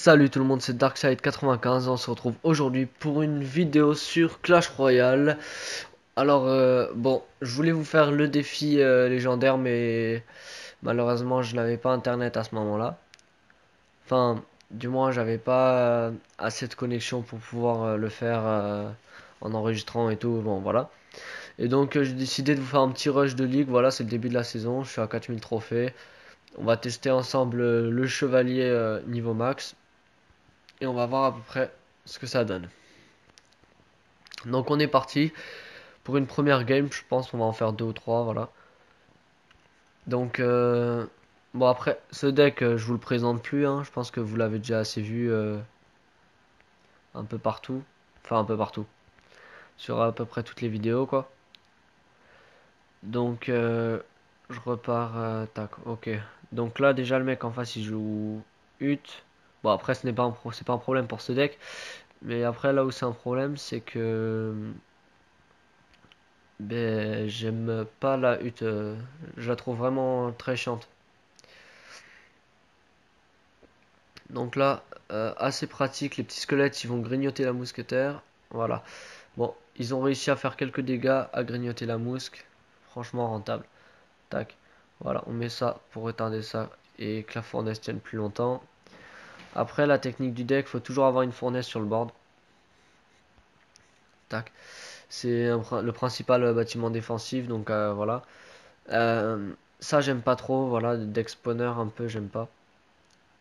Salut tout le monde, c'est Darkside95. On se retrouve aujourd'hui pour une vidéo sur Clash Royale. Alors, bon, je voulais vous faire le défi légendaire, mais malheureusement, je n'avais pas internet à ce moment-là. Enfin, du moins, j'avais pas assez de connexion pour pouvoir le faire en enregistrant et tout. Bon, voilà. Et donc, j'ai décidé de vous faire un petit rush de ligue. Voilà, c'est le début de la saison. Je suis à 4000 trophées. On va tester ensemble le chevalier niveau max. Et on va voir à peu près ce que ça donne. Donc on est parti pour une première game, je pense qu'on va en faire deux ou trois, voilà. Donc bon, après ce deck je vous le présente plus, hein. Je pense que vous l'avez déjà assez vu un peu partout, enfin un peu partout, sur à peu près toutes les vidéos quoi. Donc je repars, tac, ok. Donc là déjà le mec en face il joue Ut. Bon après ce n'est pas c'est pas un problème pour ce deck, mais après là où c'est un problème c'est que ben, j'aime pas la hutte, je la trouve vraiment très chiante. Donc là, assez pratique, les petits squelettes ils vont grignoter la mousquetaire. Voilà. Bon, ils ont réussi à faire quelques dégâts, à grignoter la mousque. Franchement rentable. Tac. Voilà, on met ça pour retarder ça et que la fournaise tienne plus longtemps. Après, la technique du deck, faut toujours avoir une fournaise sur le board. Tac. C'est le principal bâtiment défensif, donc voilà. Ça j'aime pas trop, voilà, deck spawner un peu j'aime pas.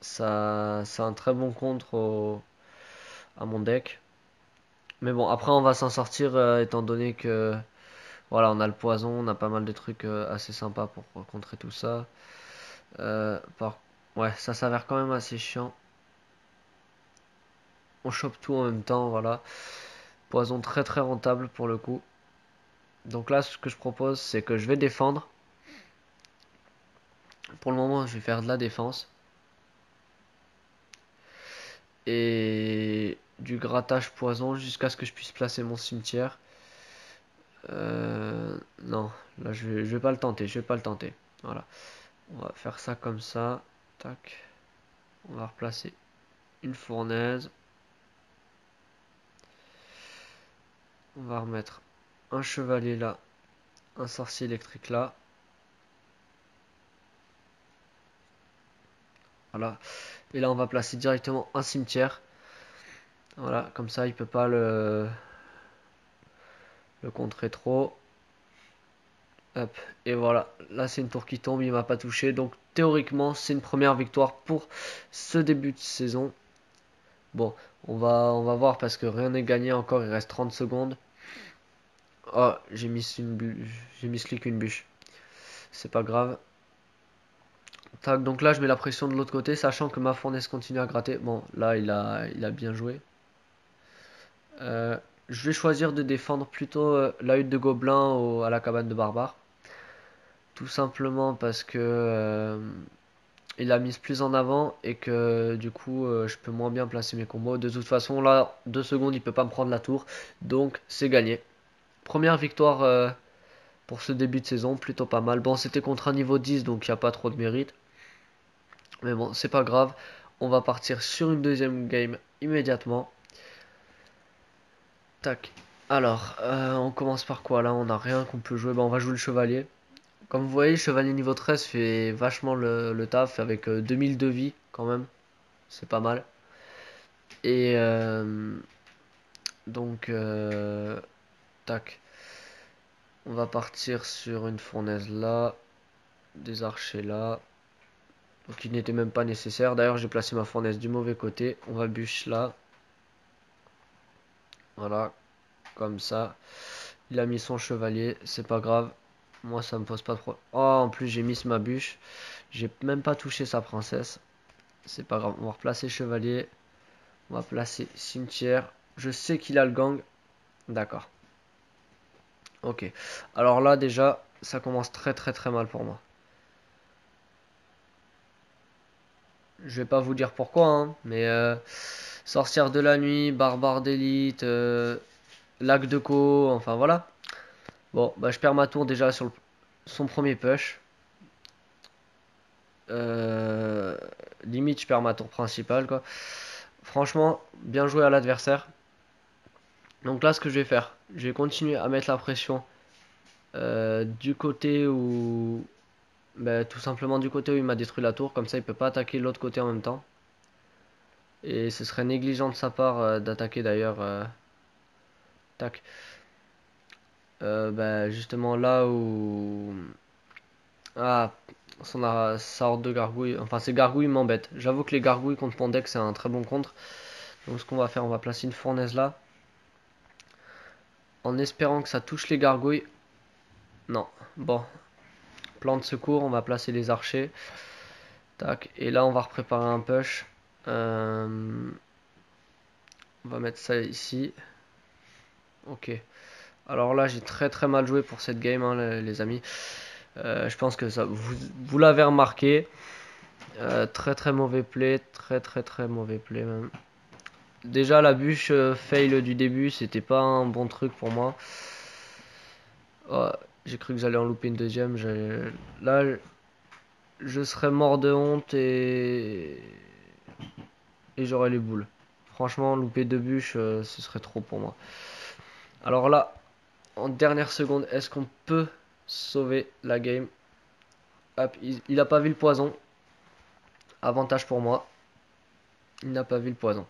Ça, c'est un très bon contre à mon deck. Mais bon, après on va s'en sortir étant donné que voilà, on a le poison, on a pas mal de trucs assez sympas pour contrer tout ça. Par... Ouais, ça s'avère quand même assez chiant. On chope tout en même temps, voilà. Poison très très rentable pour le coup. Donc là, ce que je propose, c'est que je vais défendre. Pour le moment, je vais faire de la défense. Et du grattage poison jusqu'à ce que je puisse placer mon cimetière. Non, là je vais pas le tenter, je vais pas le tenter. Voilà, on va faire ça comme ça. Tac, on va replacer une fournaise. On va remettre un chevalier là, un sorcier électrique là. Voilà, et là on va placer directement un cimetière. Voilà, comme ça il peut pas le contrer trop. Hop, et voilà, là c'est une tour qui tombe, il m'a pas touché. Donc théoriquement c'est une première victoire pour ce début de saison. Bon, on va voir parce que rien n'est gagné encore, il reste 30 secondes. Oh, j'ai mis slick une bûche. C'est pas grave. Tac, donc là je mets la pression de l'autre côté, sachant que ma fournaise continue à gratter. Bon, là il a bien joué. Je vais choisir de défendre plutôt la hutte de gobelin à la cabane de barbare. Tout simplement parce que il a mise plus en avant et que du coup je peux moins bien placer mes combos. De toute façon là, 2 secondes il peut pas me prendre la tour. Donc c'est gagné. Première victoire pour ce début de saison, plutôt pas mal. Bon, c'était contre un niveau 10, donc il n'y a pas trop de mérite. Mais bon, c'est pas grave. On va partir sur une deuxième game immédiatement. Tac. Alors, on commence par quoi là? On n'a rien qu'on peut jouer. Bon, on va jouer le chevalier. Comme vous voyez, le chevalier niveau 13 fait vachement le taf avec 2000 de vie quand même. C'est pas mal. Et donc, tac. On va partir sur une fournaise là. Des archers là. Donc il n'était même pas nécessaire. D'ailleurs j'ai placé ma fournaise du mauvais côté. On va bûche là. Voilà. Comme ça. Il a mis son chevalier. C'est pas grave. Moi ça me pose pas de problème. Oh en plus j'ai mis ma bûche. J'ai même pas touché sa princesse. C'est pas grave. On va replacer chevalier. On va placer cimetière. Je sais qu'il a le gang. D'accord. Ok. Alors là déjà ça commence très très très mal pour moi. Je vais pas vous dire pourquoi, hein, mais sorcière de la nuit, barbare d'élite, lac de Co, enfin voilà. Bon, bah je perds ma tour déjà sur son premier push. limite je perds ma tour principale quoi. Franchement, bien joué à l'adversaire. Donc là, ce que je vais faire, je vais continuer à mettre la pression du côté où, ben, tout simplement du côté où il m'a détruit la tour. Comme ça, il peut pas attaquer l'autre côté en même temps. Et ce serait négligent de sa part d'attaquer d'ailleurs. Tac. Ben, justement là où... Ah, sa horde de gargouilles. Enfin, ces gargouilles m'embêtent. J'avoue que les gargouilles contre mon deck, c'est un très bon contre. Donc ce qu'on va faire, on va placer une fournaise là. En espérant que ça touche les gargouilles. Non. Bon. Plan de secours, on va placer les archers. Tac. Et là, on va repréparer un push. On va mettre ça ici. Ok. Alors là, j'ai très très mal joué pour cette game, hein, les amis. Je pense que ça, vous l'avez remarqué. Très très mauvais play. Très très très mauvais play même. Déjà, la bûche fail du début, c'était pas un bon truc pour moi. Oh, j'ai cru que j'allais en louper une deuxième. Là, je serais mort de honte et j'aurais les boules. Franchement, louper deux bûches, ce serait trop pour moi. Alors là, en dernière seconde, est-ce qu'on peut sauver la game? Hop, il a pas vu le poison. Avantage pour moi. Il n'a pas vu le poison.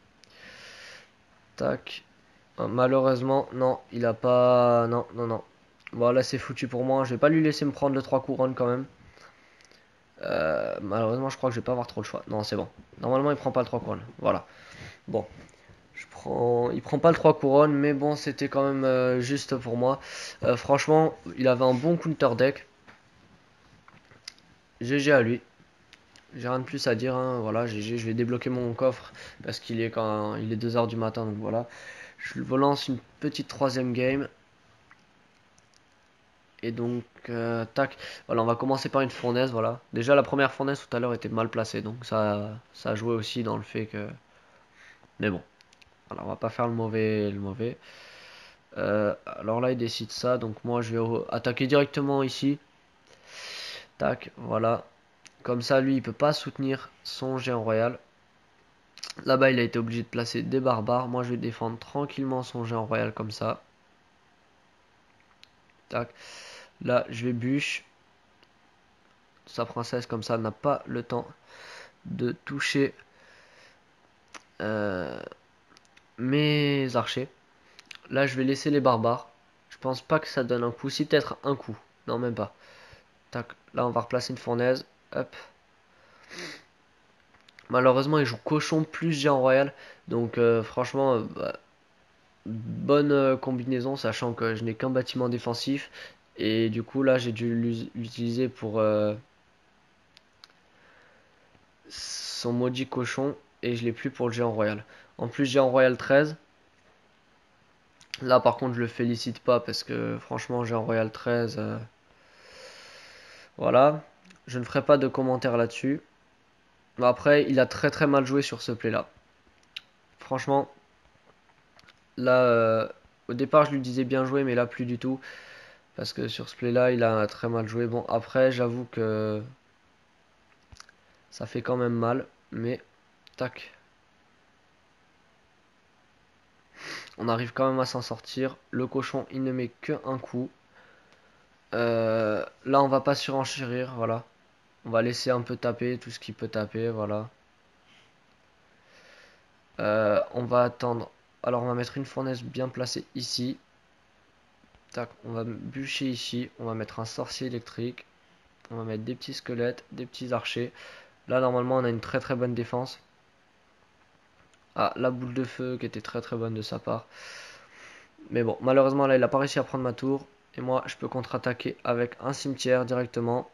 Tac. Malheureusement, non, il a pas... Non, non, non. Bon, là, c'est foutu pour moi. Je vais pas lui laisser me prendre le 3 couronnes quand même. Malheureusement, je crois que je vais pas avoir trop le choix. Non, c'est bon. Normalement, il prend pas le 3 couronnes. Voilà. Bon. Il prend pas le 3 couronnes, mais bon, c'était quand même juste pour moi. Franchement, il avait un bon counter deck. GG à lui. J'ai rien de plus à dire, hein. Voilà, GG, je vais débloquer mon coffre parce qu'il est quand il est 2 h du matin, donc voilà. Je vous lance une petite troisième game. Et donc, tac. Voilà, on va commencer par une fournaise, voilà. Déjà, la première fournaise tout à l'heure était mal placée, donc ça a joué aussi dans le fait que... Mais bon, voilà, on va pas faire le mauvais, le mauvais. Alors là, il décide ça, donc moi, je vais attaquer directement ici. Tac, voilà. Comme ça, lui, il peut pas soutenir son géant royal. Là-bas, il a été obligé de placer des barbares. Moi, je vais défendre tranquillement son géant royal comme ça. Tac. Là, je vais bûche. Sa princesse, comme ça, n'a pas le temps de toucher mes archers. Là, je vais laisser les barbares. Je pense pas que ça donne un coup. Si, peut-être un coup. Non, même pas. Tac. Là, on va replacer une fournaise. Hop. Malheureusement, il joue cochon plus géant royal. Donc, franchement, bah, bonne combinaison, sachant que je n'ai qu'un bâtiment défensif. Et du coup, là, j'ai dû l'utiliser pour son maudit cochon. Et je l'ai plus pour le géant royal. En plus, géant royal 13. Là, par contre, je le félicite pas parce que franchement, géant royal 13. Voilà. Je ne ferai pas de commentaires là-dessus. Après, il a très très mal joué sur ce play-là. Franchement, là, au départ, je lui disais bien joué, mais là, plus du tout. Parce que sur ce play-là, il a très mal joué. Bon, après, j'avoue que ça fait quand même mal. Mais, tac. On arrive quand même à s'en sortir. Le cochon, il ne met qu'un coup. Là, on va pas surenchérir, voilà. On va laisser un peu taper tout ce qu'il peut taper, voilà. On va attendre. Alors, on va mettre une fournaise bien placée ici. Tac, on va bûcher ici. On va mettre un sorcier électrique. On va mettre des petits squelettes, des petits archers. Là, normalement, on a une très très bonne défense. Ah, la boule de feu qui était très très bonne de sa part. Mais bon, malheureusement, là, il a pas réussi à prendre ma tour. Et moi, je peux contre-attaquer avec un cimetière directement.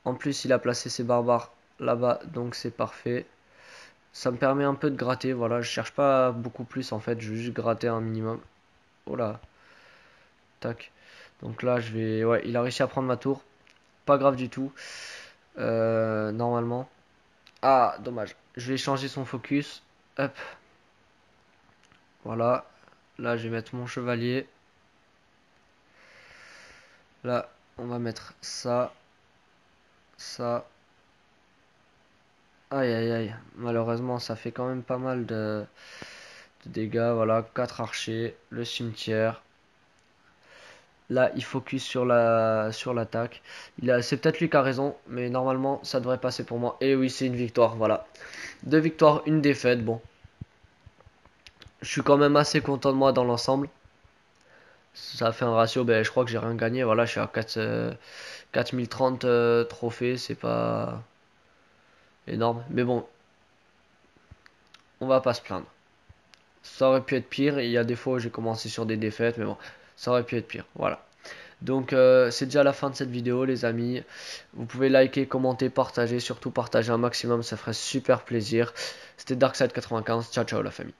En plus, il a placé ses barbares là-bas, donc c'est parfait. Ça me permet un peu de gratter, voilà. Je cherche pas beaucoup plus en fait, je veux juste gratter un minimum. Oh là, tac. Donc là, je vais... Ouais, il a réussi à prendre ma tour. Pas grave du tout. Normalement. Ah, dommage. Je vais changer son focus. Hop. Voilà. Là, je vais mettre mon chevalier. Là, on va mettre ça. Ça. Aïe aïe aïe. Malheureusement, ça fait quand même pas mal de dégâts. Voilà, 4 archers, le cimetière. Là, il focus sur l'attaque. C'est peut-être lui qui a raison, mais normalement, ça devrait passer pour moi. Et oui, c'est une victoire, voilà. 2 victoires, une défaite. Bon, je suis quand même assez content de moi dans l'ensemble. Ça fait un ratio, ben, je crois que j'ai rien gagné. Voilà, je suis à 4030 trophées, c'est pas énorme. Mais bon, on va pas se plaindre. Ça aurait pu être pire. Il y a des fois où j'ai commencé sur des défaites, mais bon, ça aurait pu être pire. Voilà. Donc c'est déjà la fin de cette vidéo les amis. Vous pouvez liker, commenter, partager, surtout partager un maximum, ça ferait super plaisir. C'était Darkside 95, ciao ciao la famille.